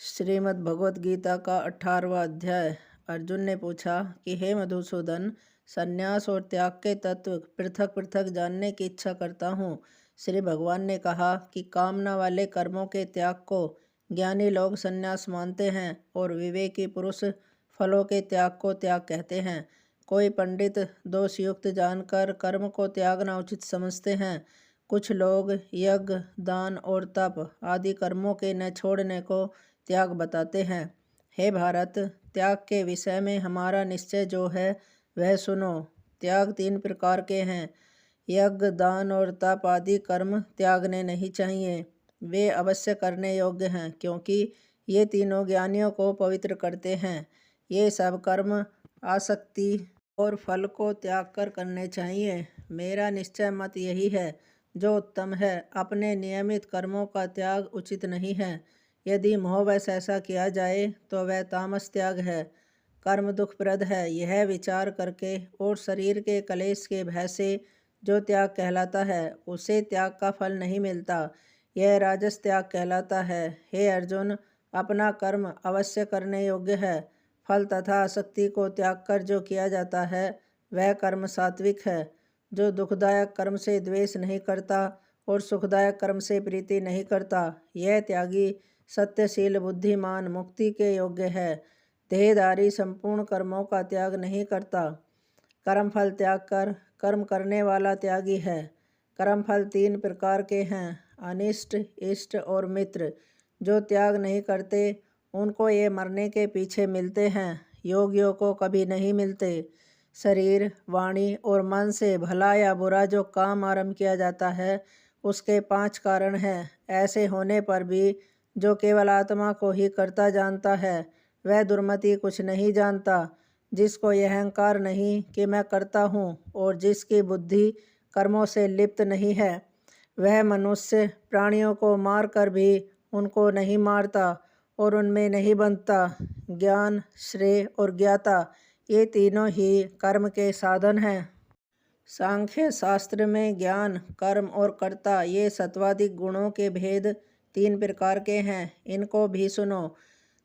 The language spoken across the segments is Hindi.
श्रीमद् भगवत गीता का 18वां अध्याय। अर्जुन ने पूछा कि हे मधुसूदन, संन्यास और त्याग के तत्व पृथक पृथक जानने की इच्छा करता हूँ। श्री भगवान ने कहा कि कामना वाले कर्मों के त्याग को ज्ञानी लोग संन्यास मानते हैं और विवेकी पुरुष फलों के त्याग को त्याग कहते हैं। कोई पंडित दोषयुक्त जानकर कर्म को त्यागना उचित समझते हैं। कुछ लोग यज्ञ, दान और तप आदि कर्मों के न छोड़ने को त्याग बताते हैं। हे भारत, त्याग के विषय में हमारा निश्चय जो है वह सुनो। त्याग 3 प्रकार के हैं। यज्ञ, दान और तप आदि कर्म त्यागने नहीं चाहिए। वे अवश्य करने योग्य हैं, क्योंकि ये तीनों ज्ञानियों को पवित्र करते हैं। ये सब कर्म आसक्ति और फल को त्याग कर करने चाहिए। मेरा निश्चय मत यही है जो उत्तम है। अपने नियमित कर्मों का त्याग उचित नहीं है। यदि मोहवश ऐसा किया जाए तो वह तामस त्याग है। कर्म दुखप्रद है, यह विचार करके और शरीर के कलेश के भय से जो त्याग कहलाता है उसे त्याग का फल नहीं मिलता। यह राजस त्याग कहलाता है। हे अर्जुन, अपना कर्म अवश्य करने योग्य है। फल तथा आसक्ति को त्याग कर जो किया जाता है वह कर्म सात्विक है। जो दुखदायक कर्म से द्वेष नहीं करता और सुखदायक कर्म से प्रीति नहीं करता, यह त्यागी सत्यशील बुद्धिमान मुक्ति के योग्य है। देहधारी संपूर्ण कर्मों का त्याग नहीं करता। कर्मफल त्याग कर कर्म करने वाला त्यागी है। कर्मफल 3 प्रकार के हैं, अनिष्ट, इष्ट और मित्र। जो त्याग नहीं करते उनको ये मरने के पीछे मिलते हैं, योगियों को कभी नहीं मिलते। शरीर, वाणी और मन से भला या बुरा जो काम आरंभ किया जाता है उसके 5 कारण हैं। ऐसे होने पर भी जो केवल आत्मा को ही करता जानता है वह दुर्मति कुछ नहीं जानता। जिसको यह अहंकार नहीं कि मैं करता हूँ और जिसकी बुद्धि कर्मों से लिप्त नहीं है, वह मनुष्य प्राणियों को मार कर भी उनको नहीं मारता और उनमें नहीं बंधता। ज्ञान, श्रेय और ज्ञाता ये तीनों ही कर्म के साधन हैं। सांख्य शास्त्र में ज्ञान, कर्म और कर्ता ये सत्वादिक गुणों के भेद 3 प्रकार के हैं। इनको भी सुनो।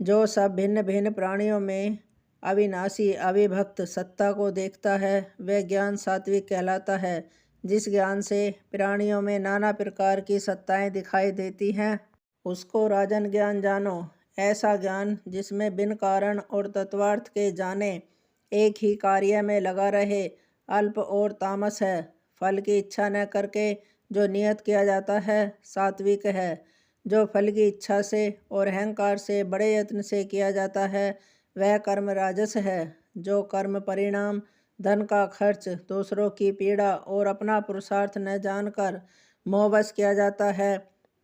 जो सब भिन्न भिन्न प्राणियों में अविनाशी अविभक्त सत्ता को देखता है वह ज्ञान सात्विक कहलाता है। जिस ज्ञान से प्राणियों में नाना प्रकार की सत्ताएं दिखाई देती हैं उसको राजन ज्ञान जानो। ऐसा ज्ञान जिसमें बिन कारण और तत्वार्थ के जाने एक ही कार्य में लगा रहे अल्प और तामस है। फल की इच्छा न करके जो नियत किया जाता है सात्विक है। जो फल की इच्छा से और अहंकार से बड़े यत्न से किया जाता है वह कर्म राजस है। जो कर्म परिणाम, धन का खर्च, दूसरों की पीड़ा और अपना पुरुषार्थ न जानकर मोहवश किया जाता है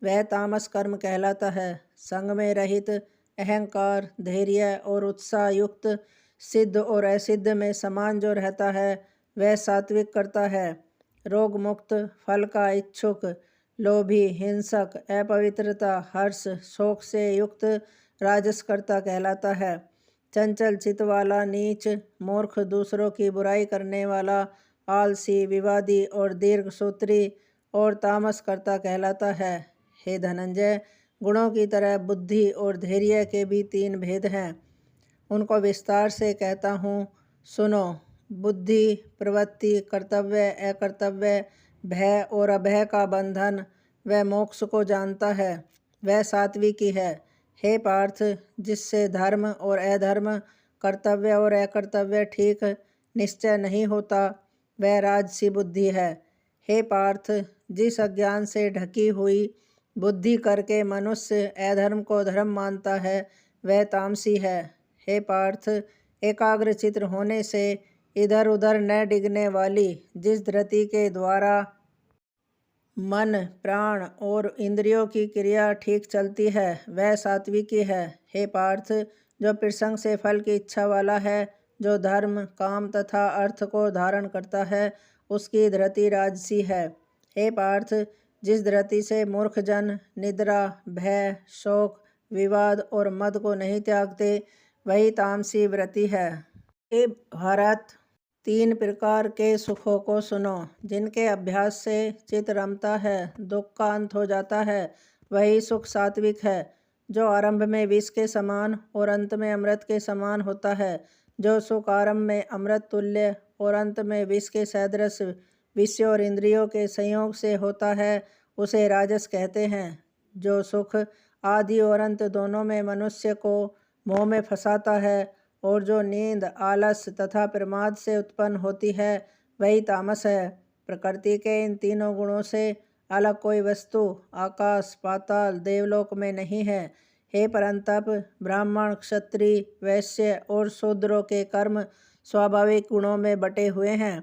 वह तामस कर्म कहलाता है। संग में रहित, अहंकार, धैर्य और उत्साह युक्त, सिद्ध और असिद्ध में समान जो रहता है वह सात्विक करता है। रोग मुक्त, फल का इच्छुक, लोभी, हिंसक, अपवित्रता, हर्ष, शोक से युक्त राजस कर्ता कहलाता है। चंचल चित्त वाला नीच, मूर्ख, दूसरों की बुराई करने वाला, आलसी, विवादी और दीर्घसूत्री और तामस कर्ता कहलाता है। हे धनंजय, गुणों की तरह बुद्धि और धैर्य के भी 3 भेद हैं। उनको विस्तार से कहता हूँ, सुनो। बुद्धि, प्रवृत्ति, कर्तव्य, अकर्तव्य, भय और अभय का बंधन वह मोक्ष को जानता है, वह सात्विकी है। हे पार्थ, जिससे धर्म और अधर्म, कर्तव्य और अकर्तव्य ठीक निश्चय नहीं होता वह राजसी बुद्धि है। हे पार्थ, जिस अज्ञान से ढकी हुई बुद्धि करके मनुष्य अधर्म को धर्म मानता है वह तामसी है। हे पार्थ, एकाग्र चित्त होने से इधर उधर न डिगने वाली जिस धृति के द्वारा मन, प्राण और इंद्रियों की क्रिया ठीक चलती है वह सात्विकी है। हे पार्थ, जो प्रसंग से फल की इच्छा वाला है, जो धर्म, काम तथा अर्थ को धारण करता है उसकी धृति राजसी है। हे पार्थ, जिस धृति से मूर्ख जन निद्रा, भय, शोक, विवाद और मद को नहीं त्यागते वही तामसी वृत्ति है। हे भारत, 3 प्रकार के सुखों को सुनो। जिनके अभ्यास से चित्त रमता है, दुख का अंत हो जाता है, वही सुख सात्विक है। जो आरंभ में विष के समान और अंत में अमृत के समान होता है। जो सुख आरंभ में अमृत तुल्य और अंत में विष के सदृश विषयों और इंद्रियों के संयोग से होता है, उसे राजस कहते हैं। जो सुख आदि और अंत दोनों में मनुष्य को मोह में फंसाता है और जो नींद, आलस तथा प्रमाद से उत्पन्न होती है, वही तामस है। प्रकृति के इन तीनों गुणों से अलग कोई वस्तु आकाश, पाताल, देवलोक में नहीं है। हे परंतप, ब्राह्मण, क्षत्रिय, वैश्य और शूद्रों के कर्म स्वाभाविक गुणों में बटे हुए हैं।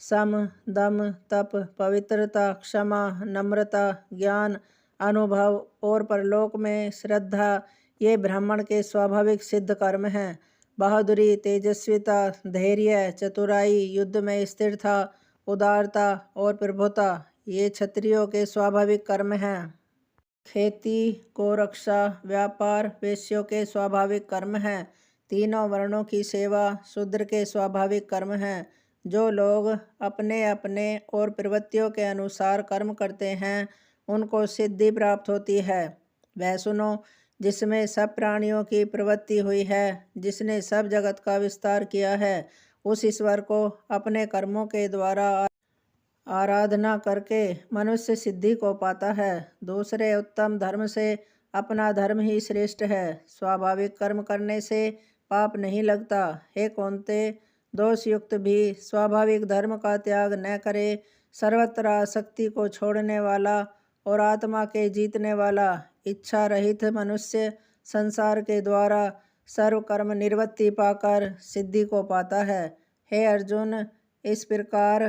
सम, दम, तप, पवित्रता, क्षमा, नम्रता, ज्ञान, अनुभव और परलोक में श्रद्धा, ये ब्राह्मण के स्वाभाविक सिद्ध कर्म हैं। बहादुरी, तेजस्विता, धैर्य, चतुराई, युद्ध में स्थिरता, उदारता और प्रभुता, ये क्षत्रियों के स्वाभाविक कर्म हैं। खेती, गोरक्षा, व्यापार वैश्यों के स्वाभाविक कर्म हैं। तीनों वर्णों की सेवा शूद्र के स्वाभाविक कर्म हैं। जो लोग अपने अपने और प्रवृत्तियों के अनुसार कर्म करते हैं, उनको सिद्धि प्राप्त होती है। वह सुनो जिसमें सब प्राणियों की प्रवृत्ति हुई है, जिसने सब जगत का विस्तार किया है, उस ईश्वर को अपने कर्मों के द्वारा आराधना करके मनुष्य सिद्धि को पाता है। दूसरे उत्तम धर्म से अपना धर्म ही श्रेष्ठ है। स्वाभाविक कर्म करने से पाप नहीं लगता। हे कौन्ते, दोषयुक्त भी स्वाभाविक धर्म का त्याग न करे। सर्वत्र आसक्ति को छोड़ने वाला और आत्मा के जीतने वाला इच्छा रहित मनुष्य संसार के द्वारा सर्व कर्म निवृत्ति पाकर सिद्धि को पाता है। हे अर्जुन, इस प्रकार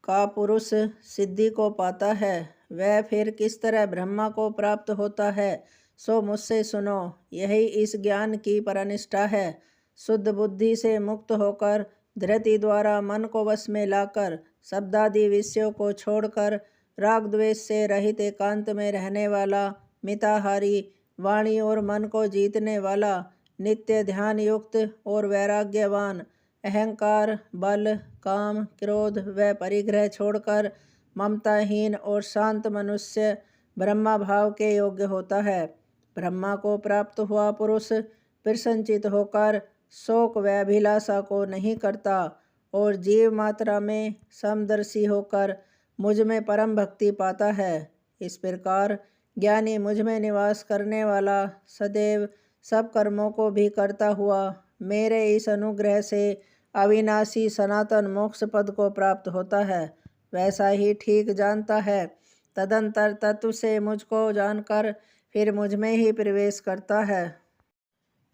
का पुरुष सिद्धि को पाता है, वह फिर किस तरह ब्रह्मा को प्राप्त होता है, सो मुझसे सुनो। यही इस ज्ञान की परनिष्ठा है। शुद्ध बुद्धि से मुक्त होकर धृति द्वारा मन को वश में लाकर शब्दादि विषयों को छोड़कर राग द्वेष से रहित एकांत में रहने वाला, मिताहारी, वाणी और मन को जीतने वाला, नित्य ध्यान युक्त और वैराग्यवान, अहंकार, बल, काम, क्रोध व परिग्रह छोड़कर ममताहीन और शांत मनुष्य ब्रह्मा भाव के योग्य होता है। ब्रह्मा को प्राप्त हुआ पुरुष प्रसन्नचित होकर शोक व अभिलाषा को नहीं करता और जीव मात्रा में समदर्शी होकर मुझ में परम भक्ति पाता है। इस प्रकार ज्ञानी मुझ में निवास करने वाला सदैव सब कर्मों को भी करता हुआ मेरे इस अनुग्रह से अविनाशी सनातन मोक्ष पद को प्राप्त होता है। वैसा ही ठीक जानता है। तदंतर तत्व से मुझको जानकर फिर मुझ में ही प्रवेश करता है।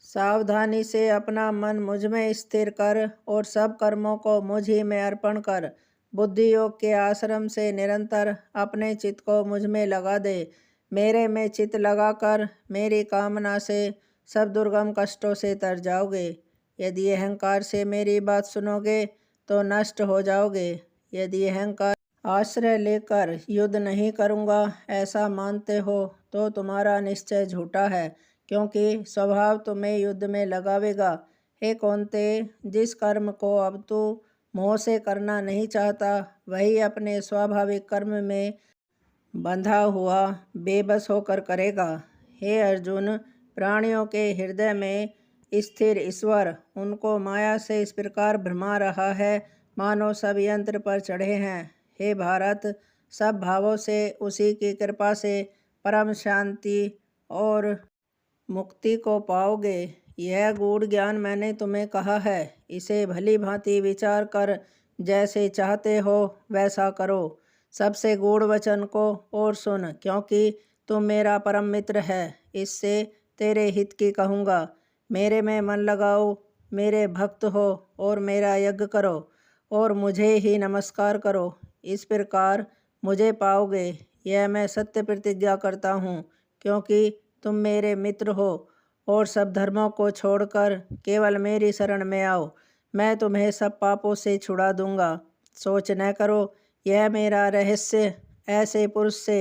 सावधानी से अपना मन मुझ में स्थिर कर और सब कर्मों को मुझ ही में अर्पण कर बुद्धि योग के आश्रम से निरंतर अपने चित्त को मुझ में लगा दे। मेरे में चित्त लगाकर मेरी कामना से सब दुर्गम कष्टों से तर जाओगे। यदि अहंकार से मेरी बात सुनोगे तो नष्ट हो जाओगे। यदि अहंकार आश्रय लेकर युद्ध नहीं करूँगा ऐसा मानते हो तो तुम्हारा निश्चय झूठा है, क्योंकि स्वभाव तुम्हें युद्ध में लगावेगा। हे कौन्ते, जिस कर्म को अब तू मोह से करना नहीं चाहता, वही अपने स्वाभाविक कर्म में बंधा हुआ बेबस होकर करेगा। हे अर्जुन, प्राणियों के हृदय में स्थिर ईश्वर उनको माया से इस प्रकार भरमा रहा है मानो सब यंत्र पर चढ़े हैं। हे भारत, सब भावों से उसी की कृपा से परम शांति और मुक्ति को पाओगे। यह गूढ़ ज्ञान मैंने तुम्हें कहा है, इसे भली भांति विचार कर जैसे चाहते हो वैसा करो। सबसे गूढ़ वचन को और सुन, क्योंकि तुम मेरा परम मित्र है। इससे तेरे हित की कहूँगा। मेरे में मन लगाओ, मेरे भक्त हो और मेरा यज्ञ करो और मुझे ही नमस्कार करो। इस प्रकार मुझे पाओगे, यह मैं सत्य प्रतिज्ञा करता हूँ, क्योंकि तुम मेरे मित्र हो और सब धर्मों को छोड़कर केवल मेरी शरण में आओ। मैं तुम्हें सब पापों से छुड़ा दूंगा। सोच न करो, यह मेरा रहस्य ऐसे पुरुष से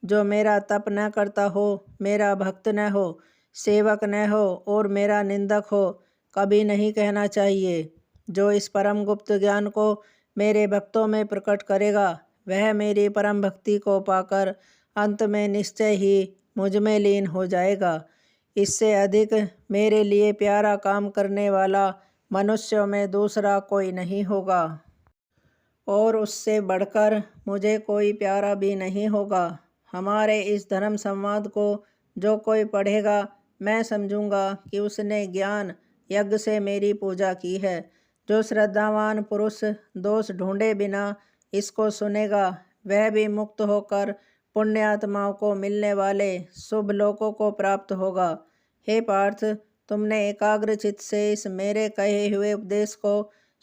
जो मेरा तप न करता हो, मेरा भक्त न हो, सेवक न हो और मेरा निंदक हो, कभी नहीं कहना चाहिए। जो इस परम गुप्त ज्ञान को मेरे भक्तों में प्रकट करेगा, वह मेरी परम भक्ति को पाकर अंत में निश्चय ही मुझ में लीन हो जाएगा। इससे अधिक मेरे लिए प्यारा काम करने वाला मनुष्यों में दूसरा कोई नहीं होगा, और उससे बढ़कर मुझे कोई प्यारा भी नहीं होगा। हमारे इस धर्म संवाद को जो कोई पढ़ेगा, मैं समझूंगा कि उसने ज्ञान यज्ञ से मेरी पूजा की है। जो श्रद्धावान पुरुष दोष ढूंढे बिना इसको सुनेगा, वह भी मुक्त होकर पुण्य आत्माओं को मिलने वाले शुभ लोकों को प्राप्त होगा। हे पार्थ, तुमने एकाग्र चित्त से इस मेरे कहे हुए उपदेश को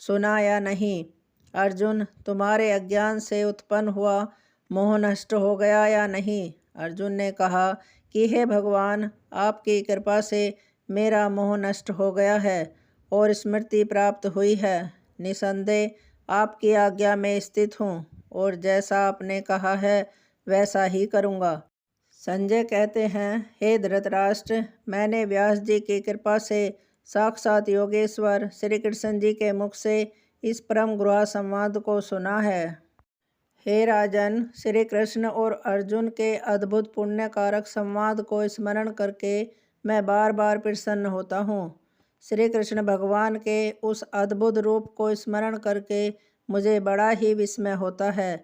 सुना या नहीं? अर्जुन, तुम्हारे अज्ञान से उत्पन्न हुआ मोह नष्ट हो गया या नहीं? अर्जुन ने कहा कि हे भगवान, आपकी कृपा से मेरा मोह नष्ट हो गया है और स्मृति प्राप्त हुई है। निसंदेह आपकी आज्ञा में स्थित हूँ और जैसा आपने कहा है वैसा ही करूँगा। संजय कहते हैं, हे धृतराष्ट्र, मैंने व्यास जी की कृपा से साक्षात योगेश्वर श्री कृष्ण जी के मुख से इस परम गुहा संवाद को सुना है। हे राजन, श्री कृष्ण और अर्जुन के अद्भुत पुण्यकारक संवाद को स्मरण करके मैं बार बार प्रसन्न होता हूँ। श्री कृष्ण भगवान के उस अद्भुत रूप को स्मरण करके मुझे बड़ा ही विस्मय होता है।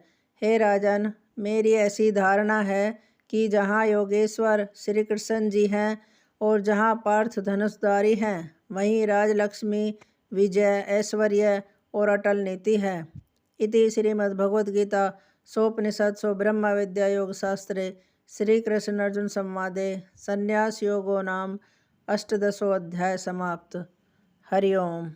हे राजन, मेरी ऐसी धारणा है कि जहाँ योगेश्वर श्री कृष्ण जी हैं और जहाँ पार्थ धनुषधारी हैं, वहीं राजलक्ष्मी, विजय, ऐश्वर्य और अटल नीति है। इति श्रीमद्भगवद्गीता सोपनिषत्सु ब्रह्म विद्या योग शास्त्रे श्री कृष्ण अर्जुन संवादे संन्यास योगो नाम 18 अध्याय समाप्त। हरि ओम।